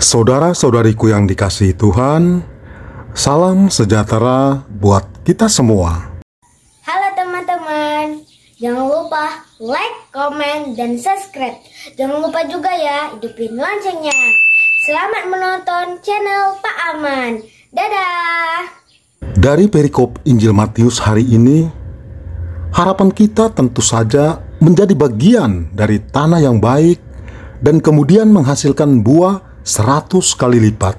Saudara-saudariku yang dikasihi Tuhan, salam sejahtera buat kita semua. Halo teman-teman, jangan lupa like, komen, dan subscribe. Jangan lupa juga ya, hidupin loncengnya. Selamat menonton channel Pak Aman. Dadah! Dari perikop Injil Matius hari ini, harapan kita tentu saja menjadi bagian dari tanah yang baik dan kemudian menghasilkan buah 100 kali lipat.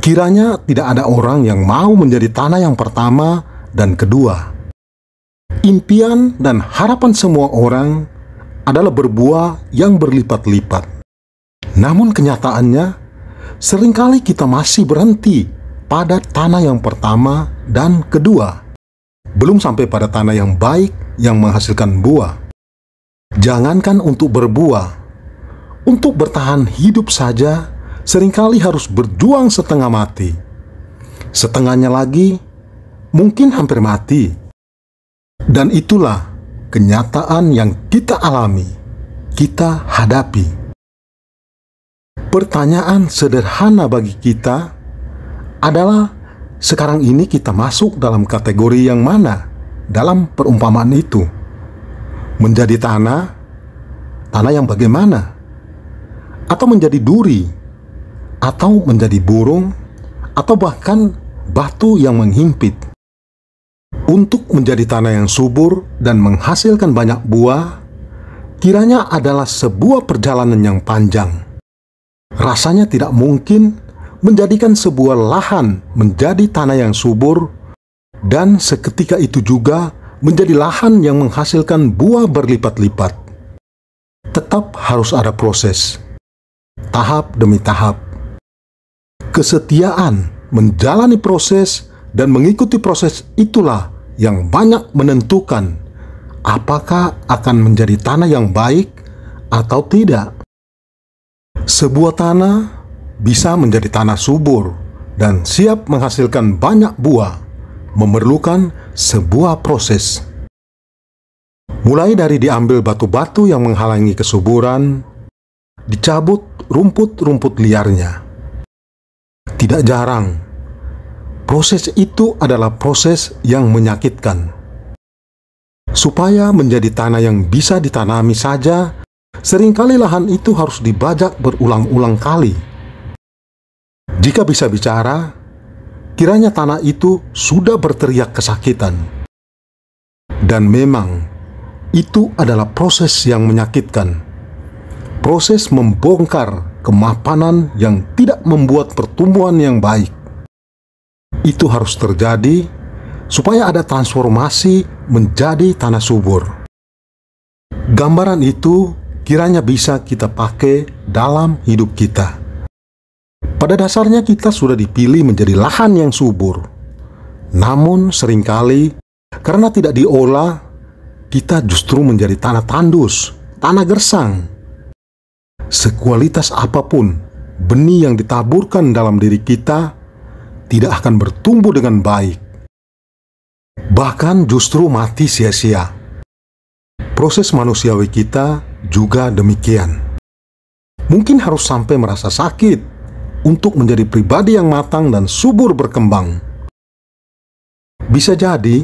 Kiranya tidak ada orang yang mau menjadi tanah yang pertama dan kedua. Impian dan harapan semua orang adalah berbuah yang berlipat-lipat. Namun kenyataannya, seringkali kita masih berhenti pada tanah yang pertama dan kedua, belum sampai pada tanah yang baik yang menghasilkan buah. Jangankan untuk berbuah, untuk bertahan hidup saja seringkali harus berjuang setengah mati. Setengahnya lagi mungkin hampir mati. Dan itulah kenyataan yang kita alami, kita hadapi. Pertanyaan sederhana bagi kita adalah, sekarang ini kita masuk dalam kategori yang mana dalam perumpamaan itu? Menjadi tanah yang bagaimana? Atau menjadi duri, atau menjadi burung, atau bahkan batu yang menghimpit. Untuk menjadi tanah yang subur dan menghasilkan banyak buah, kiranya adalah sebuah perjalanan yang panjang. Rasanya tidak mungkin menjadikan sebuah lahan menjadi tanah yang subur, dan seketika itu juga menjadi lahan yang menghasilkan buah berlipat-lipat. Tetap harus ada proses, tahap demi tahap. Kesetiaan menjalani proses dan mengikuti proses itulah yang banyak menentukan apakah akan menjadi tanah yang baik atau tidak. Sebuah tanah bisa menjadi tanah subur dan siap menghasilkan banyak buah, memerlukan sebuah proses. Mulai dari diambil batu-batu yang menghalangi kesuburan, dicabut rumput-rumput liarnya. Tidak jarang, proses itu adalah proses yang menyakitkan. Supaya menjadi tanah yang bisa ditanami saja, seringkali lahan itu harus dibajak berulang-ulang kali. Jika bisa bicara, kiranya tanah itu sudah berteriak kesakitan. Dan memang, itu adalah proses yang menyakitkan. Proses membongkar kemapanan yang tidak membuat pertumbuhan yang baik. Itu harus terjadi supaya ada transformasi menjadi tanah subur. Gambaran itu kiranya bisa kita pakai dalam hidup kita. Pada dasarnya kita sudah dipilih menjadi lahan yang subur. Namun seringkali karena tidak diolah, kita justru menjadi tanah tandus, tanah gersang. Sekualitas apapun benih yang ditaburkan dalam diri kita tidak akan bertumbuh dengan baik. Bahkan justru mati sia-sia. Proses manusiawi kita juga demikian. Mungkin harus sampai merasa sakit untuk menjadi pribadi yang matang dan subur berkembang. Bisa jadi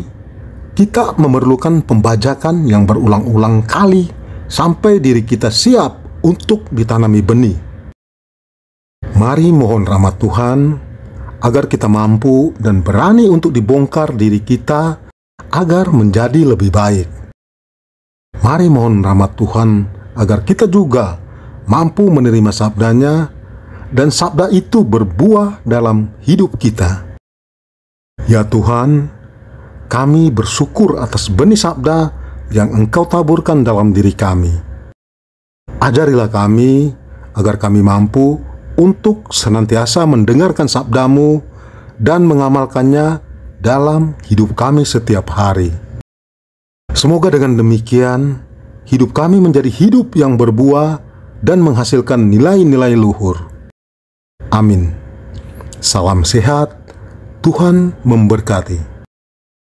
kita memerlukan pembajakan yang berulang-ulang kali sampai diri kita siap untuk ditanami benih. Mari mohon rahmat Tuhan agar kita mampu dan berani untuk dibongkar diri kita agar menjadi lebih baik. Mari mohon rahmat Tuhan agar kita juga mampu menerima sabdanya dan sabda itu berbuah dalam hidup kita. Ya Tuhan, kami bersyukur atas benih sabda yang Engkau taburkan dalam diri kami. Ajarilah kami agar kami mampu untuk senantiasa mendengarkan sabdamu dan mengamalkannya dalam hidup kami setiap hari. Semoga dengan demikian hidup kami menjadi hidup yang berbuah dan menghasilkan nilai-nilai luhur. Amin. Salam sehat, Tuhan memberkati.